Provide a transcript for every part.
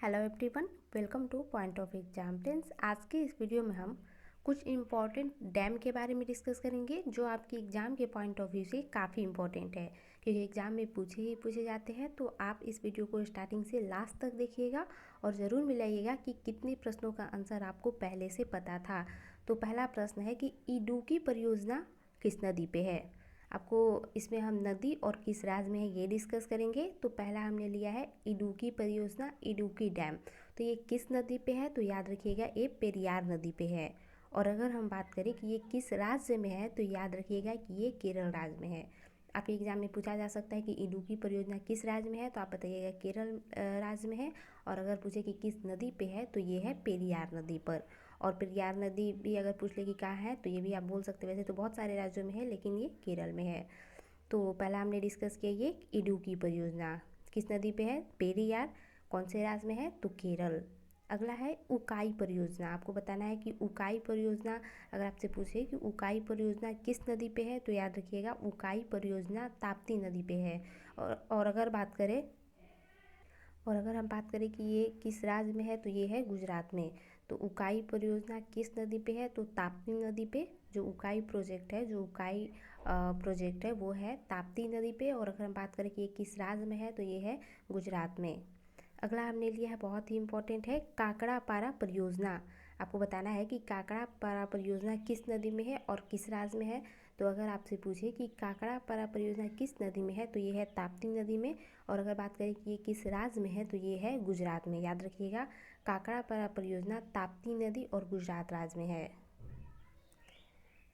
Hello everyone, welcome two point of exam friends. आज के इस वीडियो में हम कुछ इम्पॉर्टेंट डैम के बारे में डिस्कस करेंगे जो आपकी एग्ज़ाम के पॉइंट ऑफ व्यू से काफ़ी इम्पॉर्टेंट है, क्योंकि एग्ज़ाम में पूछे जाते हैं। तो आप इस वीडियो को स्टार्टिंग से लास्ट तक देखिएगा और ज़रूर मिलाइएगा कि कितने प्रश्नों का आंसर आपको पहले से पता था। तो पहला प्रश्न है कि इडुक्की परियोजना किस नदी पे है। आपको इसमें हम नदी और किस राज्य में है ये डिस्कस करेंगे। तो पहला हमने लिया है इडुक्की परियोजना, इडुक्की डैम। तो ये किस नदी पे है, तो याद रखिएगा ये पेरियार नदी पे है। और अगर हम बात करें कि ये किस राज्य में है, तो याद रखिएगा कि ये केरल राज्य में है। आपके एग्जाम में पूछा जा सकता है कि इडुक्की परियोजना किस राज्य में है, तो आप बताइएगा केरल राज्य में है। और अगर पूछे कि किस नदी पे है, तो ये है पेरियार नदी पर। और पेरियार नदी भी अगर पूछ ले कि कहाँ है, तो ये भी आप बोल सकते हैं। वैसे तो बहुत सारे राज्यों में है, लेकिन ये केरल में है। तो पहला हमने डिस्कस किया ये इडुक्की परियोजना किस नदी पे है, पेरियार। कौन से राज्य में है, तो केरल। अगला है उकाई परियोजना। आपको बताना है कि उकाई परियोजना, अगर आपसे पूछे कि उकाई परियोजना किस नदी पे है, तो याद रखिएगा उकाई परियोजना ताप्ती नदी पे है। और अगर हम बात करें कि ये किस राज्य में है, तो ये है गुजरात में। तो उकाई परियोजना किस नदी पे है, तो ताप्ती नदी पे। जो उकाई प्रोजेक्ट है वो है ताप्ती नदी पे। और अगर हम बात करें कि ये किस राज्य में है, तो ये है गुजरात में। अगला हमने लिया है, बहुत ही इंपॉर्टेंट है, काकड़ा पारा परियोजना। आपको बताना है कि काकड़ा पारा परियोजना किस नदी में है और किस राज्य में है। तो अगर आपसे पूछे कि काकड़ा पारा परियोजना किस नदी में है, तो ये है ताप्ती नदी में। और अगर बात करें कि ये किस राज्य में है, तो ये है गुजरात में। याद रखिएगा काकड़ा पारा परियोजना ताप्ती नदी और गुजरात राज्य में है।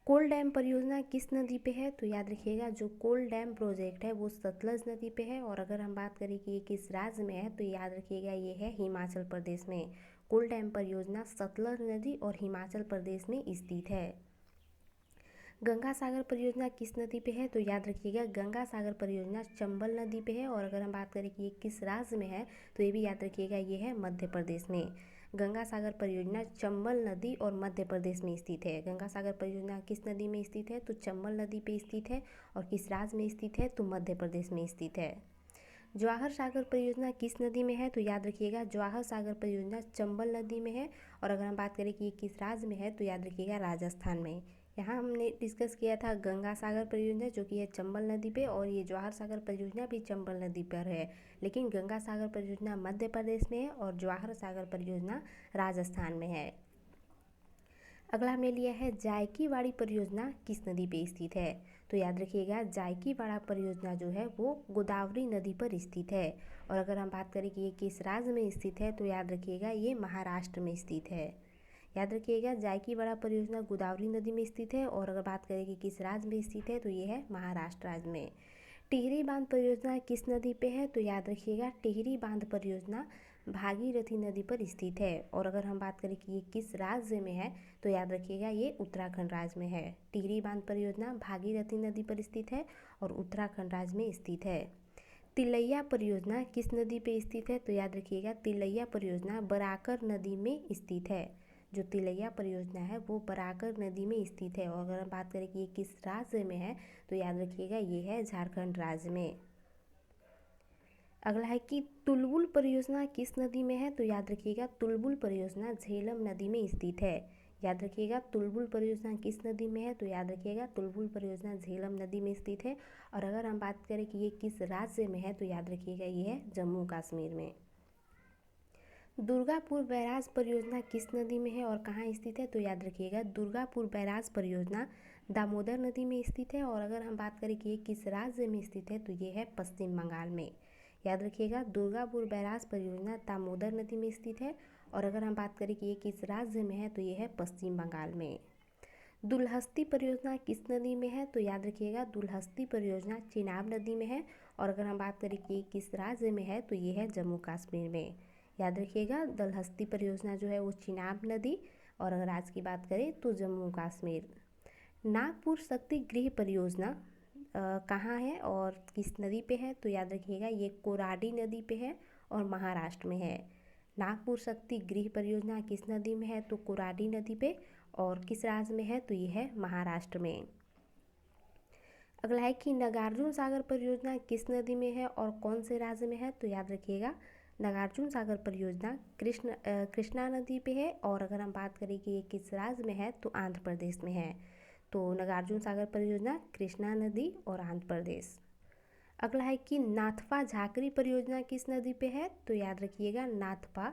कोल डैम परियोजना किस नदी पे है, तो याद रखिएगा जो कोल डैम प्रोजेक्ट है वो सतलज नदी पे है। और अगर हम बात करें कि ये किस राज्य में है, तो याद रखिएगा ये है हिमाचल प्रदेश में। कोल डैम परियोजना सतलज नदी और हिमाचल प्रदेश में स्थित है। गंगा सागर परियोजना किस नदी पे है, तो याद रखिएगा गंगा सागर परियोजना चंबल नदी पे है। और अगर हम बात करें कि ये किस राज्य में है, तो ये भी याद रखिएगा ये है मध्य प्रदेश में। गंगा सागर परियोजना चंबल नदी और मध्य प्रदेश में स्थित है। गंगा सागर परियोजना किस नदी में स्थित है, तो चंबल नदी पे स्थित है। और किस राज्य में स्थित है, तो मध्य प्रदेश में स्थित है। जवाहर सागर परियोजना किस नदी में है, तो याद रखिएगा जवाहर सागर परियोजना चंबल नदी में है। और अगर हम बात करें कि ये किस राज्य में है, तो याद रखिएगा राजस्थान में। यहाँ हमने डिस्कस किया था गंगा सागर परियोजना जो कि है चंबल नदी पे, और ये जवाहर सागर परियोजना भी चंबल नदी पर है। लेकिन गंगा सागर परियोजना मध्य प्रदेश में है और जवाहर सागर परियोजना राजस्थान में है। अगला हमने लिया है जायकीवाड़ी परियोजना किस नदी पे स्थित है, तो याद रखिएगा जायकीवाड़ा परियोजना जो है वो गोदावरी नदी पर स्थित है। और अगर हम बात करें कि ये किस राज्य में स्थित है, तो याद रखिएगा ये महाराष्ट्र में स्थित है। याद रखिएगा जायकीवाड़ा परियोजना गोदावरी नदी में स्थित है। और अगर बात करें कि किस राज्य में स्थित है, तो ये है महाराष्ट्र राज्य में। टिहरी बांध परियोजना किस नदी पे है, तो याद रखिएगा टिहरी बांध परियोजना भागीरथी नदी पर स्थित है। और अगर हम बात करें कि ये किस राज्य में है, तो याद रखिएगा ये उत्तराखंड राज्य में है। टिहरी बांध परियोजना भागीरथी नदी पर स्थित है और उत्तराखंड राज्य में स्थित है। तिलैया परियोजना किस नदी पे स्थित है, तो याद रखिएगा तिलैया परियोजना बराकर नदी में स्थित है। जो तिलैया परियोजना है वो बराकर नदी में स्थित है। और अगर हम बात करें कि ये किस राज्य में है, तो याद रखिएगा ये है झारखंड राज्य में। अगला है कि तुलबुल परियोजना किस नदी में है, तो याद रखिएगा तुलबुल परियोजना झेलम नदी में स्थित है। याद रखिएगा तुलबुल परियोजना किस नदी में है, तो याद रखिएगा तुलबुल परियोजना झेलम नदी में स्थित है। और अगर हम बात करें कि ये किस राज्य में है, तो याद रखिएगा ये है जम्मू कश्मीर में। दुर्गापुर बैराज परियोजना किस नदी में है और कहाँ स्थित है, तो याद रखिएगा दुर्गापुर बैराज परियोजना दामोदर नदी में स्थित है। और अगर हम बात करें कि ये किस राज्य में स्थित है, तो ये है पश्चिम बंगाल में। याद रखिएगा दुर्गापुर बैराज परियोजना दामोदर नदी में स्थित है। और अगर हम बात करें कि ये किस राज्य में है, तो ये है पश्चिम बंगाल में। दुलहस्ती परियोजना किस नदी में है, तो याद रखिएगा दुलहस्ती परियोजना चिनाब नदी में है। और अगर हम बात करें कि किस राज्य में है, तो ये है जम्मू कश्मीर में। याद रखिएगा दुलहस्ती परियोजना जो है वो चिनाब नदी, और अगर आज की बात करें तो जम्मू कश्मीर। नागपुर शक्ति गृह परियोजना कहाँ है और किस नदी पे है, तो याद रखिएगा ये कोराडी नदी पे है और महाराष्ट्र में है। नागपुर शक्ति गृह परियोजना किस नदी में है, तो कोराडी नदी पे, और किस राज्य में है, तो ये है महाराष्ट्र में। अगला है कि नागार्जुन सागर परियोजना किस नदी में है और कौन से राज्य में है, तो याद रखिएगा नागार्जुन सागर परियोजना कृष्णा नदी पे है, और अगर हम बात करें कि ये किस राज्य में है तो आंध्र प्रदेश में है। तो नागार्जुन सागर परियोजना कृष्णा नदी और आंध्र प्रदेश। अगला है कि नाथपा झाकरी परियोजना किस नदी पे है, तो याद रखिएगा नाथपा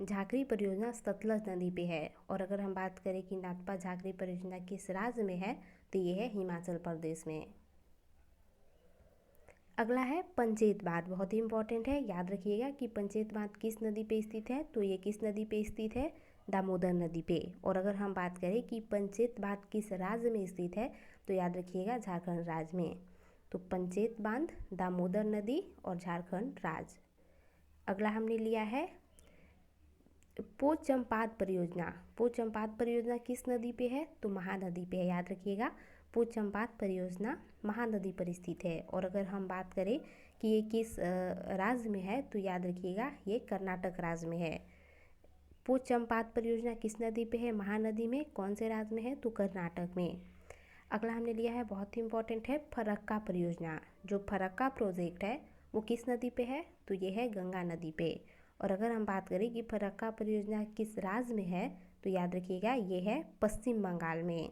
झाकरी परियोजना सतलज नदी पे है। और अगर हम बात करें कि नाथपा झाकरी परियोजना किस राज्य में है, तो ये है हिमाचल प्रदेश में। अगला है पंचेत बांध, बहुत ही इंपॉर्टेंट है, याद रखिएगा कि पंचेत बांध किस नदी पे स्थित है, तो ये किस नदी पे स्थित है, दामोदर नदी पे। और अगर हम बात करें कि पंचेत बांध किस राज्य में स्थित है, तो याद रखिएगा झारखंड राज्य में। तो पंचेत बांध, दामोदर नदी और झारखंड राज्य। अगला हमने लिया है पोचमपाद परियोजना। पोचमपाद परियोजना किस नदी पे है, तो महानदी पे है, याद रखिएगा पोचमपाद परियोजना महानदी पर स्थित है। और अगर हम बात करें कि ये किस राज्य में है, तो याद रखिएगा ये कर्नाटक राज्य में है। पोचमपाद परियोजना किस नदी पे है, महानदी में, कौन से राज्य में है, तो कर्नाटक में। अगला हमने लिया है, बहुत ही इंपॉर्टेंट है, फरक्का परियोजना। जो फरक्का प्रोजेक्ट है वो किस नदी पे है, तो ये है गंगा नदी पे। और अगर हम बात करें कि फरक्का परियोजना किस राज्य में है, तो याद रखिएगा ये है पश्चिम बंगाल में।